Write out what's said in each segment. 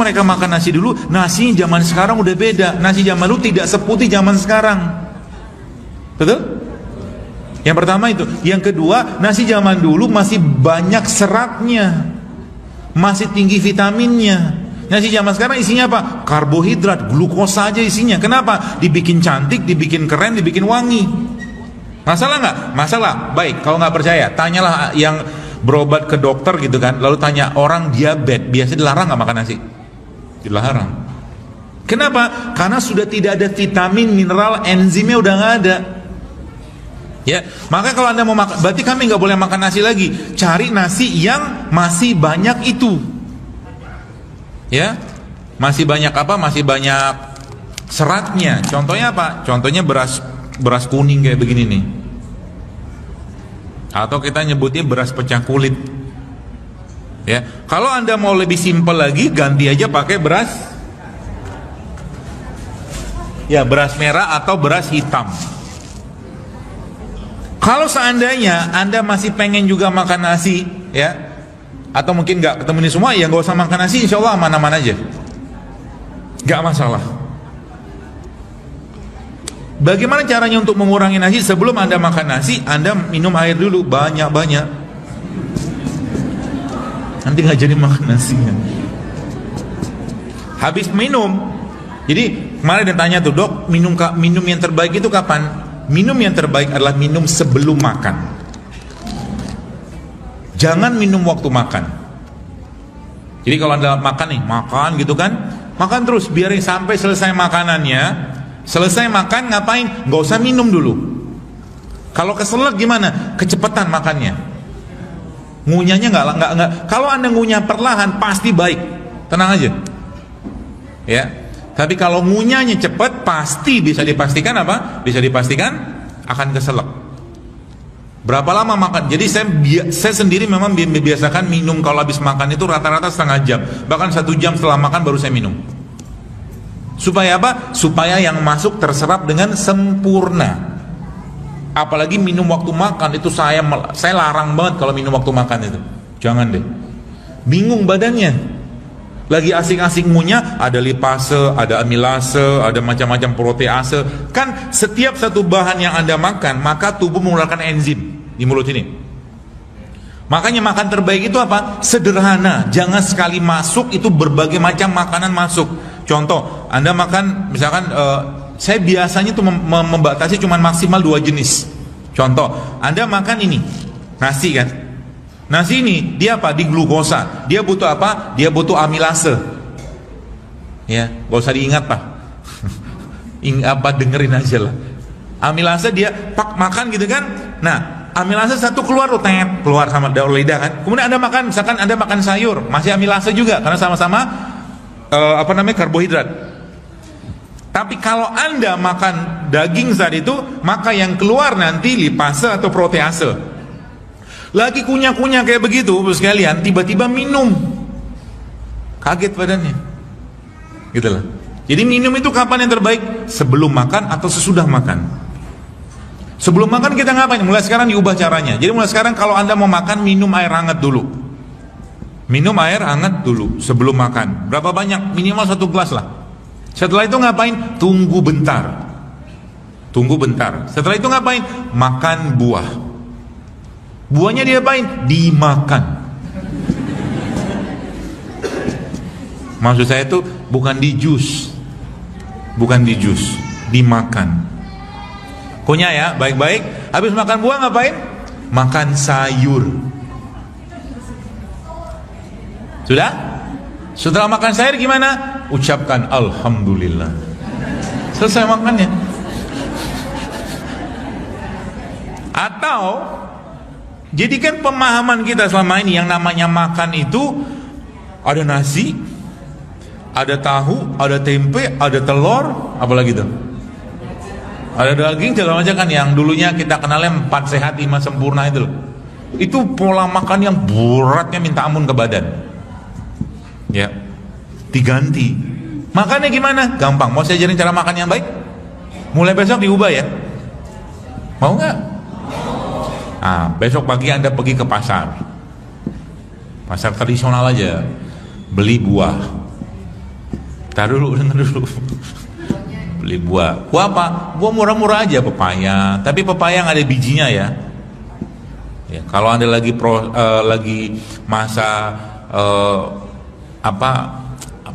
mereka makan nasi dulu, nasi zaman sekarang udah beda. Nasi zaman dulu tidak seputih zaman sekarang. Betul? Yang pertama itu. Yang kedua, nasi zaman dulu masih banyak seratnya, masih tinggi vitaminnya. Nasi zaman sekarang isinya apa? Karbohidrat, glukosa aja isinya. Kenapa? Dibikin cantik, dibikin keren, dibikin wangi. Masalah nggak? Masalah. Baik, kalau nggak percaya, tanyalah yang berobat ke dokter gitu kan, lalu tanya orang diabetes, biasa dilarang nggak makan nasi? Dilarang. Kenapa? Karena sudah tidak ada vitamin, mineral, enzimnya udah nggak ada. Ya, maka kalau Anda mau makan, berarti kami nggak boleh makan nasi lagi. Cari nasi yang masih banyak itu. Ya, masih banyak apa? Masih banyak seratnya. Contohnya apa? Contohnya beras kuning kayak begini nih. Atau kita nyebutnya beras pecah kulit. Ya, kalau Anda mau lebih simpel lagi, ganti aja pakai beras merah atau beras hitam. Kalau seandainya Anda masih pengen juga makan nasi, ya, atau mungkin nggak ketemu ini semua, ya nggak usah makan nasi, insya Allah aman-aman aja, nggak masalah. Bagaimana caranya untuk mengurangi nasi? Sebelum Anda makan nasi, Anda minum air dulu banyak-banyak. Nanti nggak jadi makan nasinya. Habis minum, jadi kemarin ada tanya tuh, dok, minum yang terbaik itu kapan? Minum yang terbaik adalah minum sebelum makan. Jangan minum waktu makan. Jadi kalau Anda makan gitu kan, makan terus, biarin sampai selesai makanannya. Selesai makan ngapain? Nggak usah minum dulu. Kalau keselak gimana? Kecepatan makannya. Ngunyahnya nggak. Kalau Anda ngunyah perlahan pasti baik. Tenang aja. Ya. Tapi kalau ngunyahnya cepat, pasti bisa dipastikan apa? Bisa dipastikan akan keselak. Berapa lama makan? Jadi saya sendiri memang biasakan minum kalau habis makan itu rata-rata setengah jam, bahkan 1 jam setelah makan baru saya minum. Supaya apa? Supaya yang masuk terserap dengan sempurna. Apalagi minum waktu makan itu saya larang banget kalau minum waktu makan itu. Jangan deh. Bingung badannya. Lagi asik-asik ngunyah, ada lipase, ada amilase, ada macam-macam protease. Kan setiap satu bahan yang Anda makan, maka tubuh mengeluarkan enzim di mulut ini. Makanya makan terbaik itu apa? Sederhana. Jangan sekali masuk itu berbagai macam makanan masuk. Contoh, Anda makan misalkan saya biasanya tuh membatasi cuma maksimal 2 jenis. Contoh, Anda makan ini nasi kan? Nasi ini dia apa? Di glukosa. Dia butuh apa? Dia butuh amilase. Ya, gak usah diingat pak. Dengerin aja lah. Amilase dia makan gitu kan? Nah, amilase satu keluar keluar sama daun lidah kan. Kemudian Anda makan, misalkan Anda makan sayur, masih amilase juga karena sama-sama karbohidrat. Tapi kalau Anda makan daging saat itu, maka yang keluar nanti lipase atau protease. Lagi kunyah-kunyah kayak begitu, sekalian tiba-tiba minum, kaget badannya, gitulah. Jadi minum itu kapan yang terbaik? Sebelum makan atau sesudah makan. Sebelum makan kita ngapain? Mulai sekarang diubah caranya. Jadi mulai sekarang kalau Anda mau makan, minum air hangat dulu. Minum air hangat dulu sebelum makan. Berapa banyak? Minimal 1 gelas lah. Setelah itu ngapain? Tunggu bentar. Setelah itu ngapain? Makan buah. Buahnya diapain? Dimakan. Maksud saya itu bukan di jus, dimakan. Kunyah ya, baik-baik. Habis makan buah ngapain? Makan sayur. Sudah? Setelah makan sayur gimana? Ucapkan alhamdulillah. Selesai makannya. Atau jadikan pemahaman kita selama ini yang namanya makan itu ada nasi, ada tahu, ada tempe, ada telur, apalagi itu, ada daging, segala macam kan, yang dulunya kita kenalnya 4 sehat 5 sempurna itu loh. Itu pola makan yang beratnya minta ampun ke badan. Ya, diganti. Makannya gimana? Gampang. Mau saya ajarin cara makan yang baik? Mulai besok diubah ya. Mau nggak? Besok pagi Anda pergi ke pasar tradisional aja, beli buah. Tar dulu, dengar dulu. Beli buah. Buah apa? Buah murah-murah aja, pepaya. Tapi pepaya yang ada bijinya ya. Ya, kalau Anda lagi lagi masa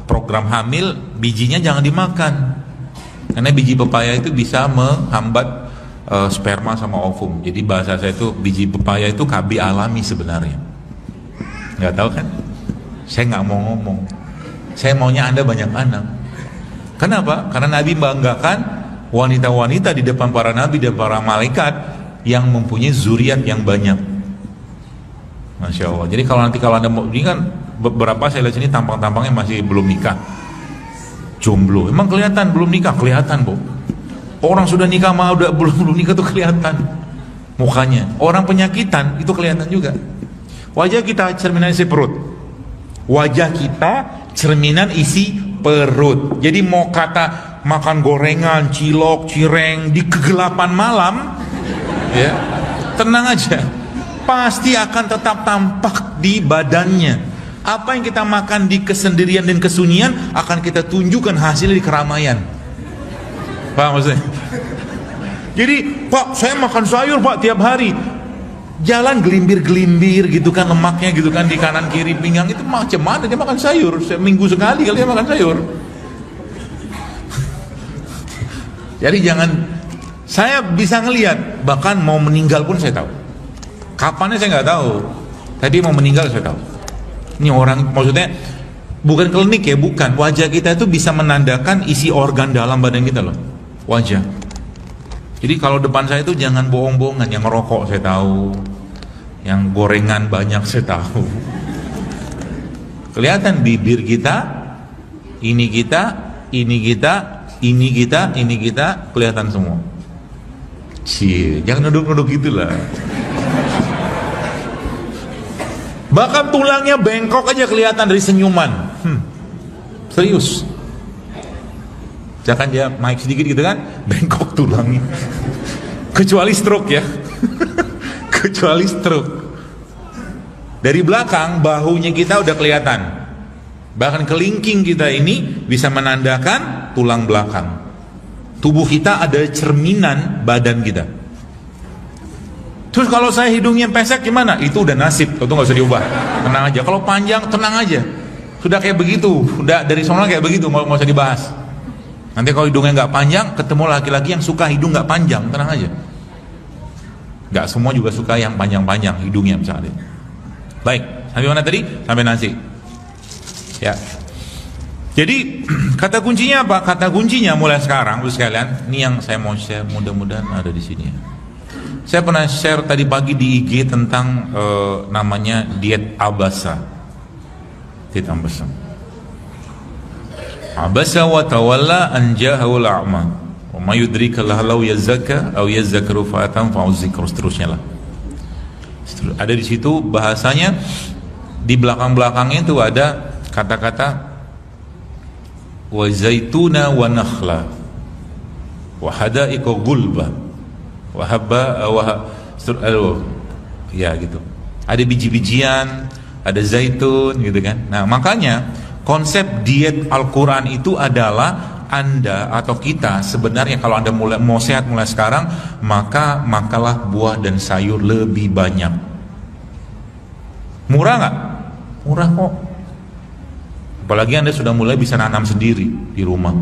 program hamil, bijinya jangan dimakan. Karena biji pepaya itu bisa menghambat sperma sama ovum. Jadi bahasa saya itu biji pepaya itu KB alami sebenarnya. Nggak tahu kan? Saya nggak mau ngomong. Saya maunya Anda banyak anak. Kenapa? Karena Nabi banggakan wanita-wanita di depan para nabi dan para malaikat yang mempunyai zuriat yang banyak. Masya Allah. Jadi kalau Anda mau, ini kan beberapa saya lihat sini tampang-tampangnya masih belum nikah, jomblo. Emang kelihatan belum nikah? Kelihatan, Bu. Orang sudah nikah mah udah belum nikah tuh kelihatan mukanya. Orang penyakitan itu kelihatan juga. Wajah kita cerminan isi perut. Wajah kita cerminan isi perut. Jadi mau kata makan gorengan, cilok, cireng di kegelapan malam, ya, tenang aja. Pasti akan tetap tampak di badannya. Apa yang kita makan di kesendirian dan kesunyian akan kita tunjukkan hasilnya di keramaian. Paham maksudnya? Jadi, Pak, saya makan sayur, Pak, tiap hari. Jalan gelimbir-gelimbir gitu kan, lemaknya gitu kan di kanan kiri pinggang, itu macam mana dia makan sayur? Seminggu sekali kali dia makan sayur. Jadi jangan, saya bisa ngelihat, bahkan mau meninggal pun saya tahu. Kapannya saya nggak tahu. Tadi mau meninggal saya tahu. Ini orang, maksudnya bukan klinik ya, bukan. Wajah kita itu bisa menandakan isi organ dalam badan kita loh. Wajah. Jadi kalau depan saya itu jangan bohong-bohongan. Yang ngerokok saya tahu, yang gorengan banyak saya tahu. Kelihatan bibir kita, ini kita, ini kita, ini kita, ini kita, kelihatan semua. Cie, jangan nunduk-nunduk gitulah. Bahkan tulangnya bengkok aja kelihatan dari senyuman. Serius. Jangan dia naik sedikit gitu kan, bengkok tulangnya. Kecuali stroke ya. Kecuali stroke. Dari belakang bahunya kita udah kelihatan. Bahkan kelingking kita ini bisa menandakan tulang belakang. Tubuh kita ada cerminan badan kita. Terus kalau saya hidungnya pesek gimana? Itu udah nasib, itu nggak usah diubah. Tenang aja. Kalau panjang tenang aja. Sudah kayak begitu, udah dari sono kayak begitu, nggak usah dibahas. Nanti kalau hidungnya nggak panjang, ketemu laki-laki yang suka hidung nggak panjang, tenang aja. Nggak semua juga suka yang panjang-panjang hidungnya misalnya. Baik, sampai mana tadi? Sampai nasi. Ya. Jadi kata kuncinya apa? Kata kuncinya mulai sekarang, Bu sekalian, ini yang saya mau share, mudah-mudahan ada di sini. Saya pernah share tadi pagi di IG tentang namanya diet Abasa. Diet Abasa. Abasa wa tawalla an ja'ahul a'ma. Wa ma yudrika law yazakka aw yazakkaru fa'atan fa'uzikru, seterusnya lah. Ada di situ bahasanya, di belakang-belakangnya itu ada kata-kata wa zaituna wa nakhla wa hadaiqa gulba wa habba ya gitu. Ada biji-bijian, ada zaitun gitu kan. Nah, makanya konsep diet Al-Quran itu adalah Anda atau kita sebenarnya kalau Anda mau sehat mulai sekarang, maka makalah buah dan sayur lebih banyak. Murah nggak? Murah kok. Apalagi Anda sudah mulai bisa nanam sendiri di rumah.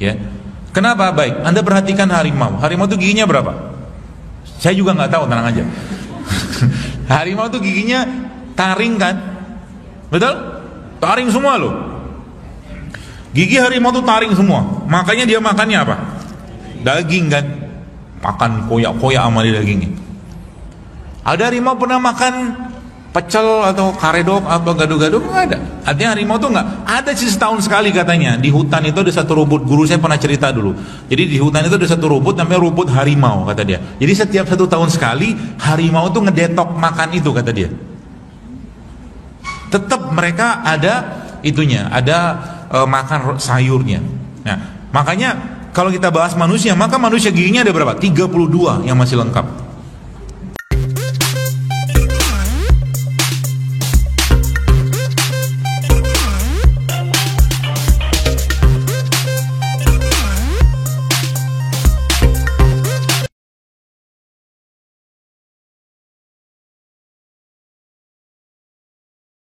Ya. Kenapa baik? Anda perhatikan harimau. Harimau itu giginya berapa? Saya juga nggak tahu, tenang aja. Harimau itu giginya taring kan? Betul? Taring semua loh. Gigi harimau itu taring semua. Makanya dia makannya apa? Daging kan? Makan koyak-koyak sama di dagingnya. Ada harimau pernah makan pecel atau karedok atau gado-gado? Nggak ada. Artinya harimau tuh nggak ada sih, setahun sekali katanya. Di hutan itu ada satu rumput, guru saya pernah cerita dulu. Jadi di hutan itu ada satu rumput namanya rumput harimau, kata dia. Jadi setiap 1 tahun sekali harimau tuh ngedetok makan itu, kata dia. Tetap mereka ada itunya, ada makan sayurnya. Nah, makanya kalau kita bahas manusia, maka manusia giginya ada berapa? 32 yang masih lengkap.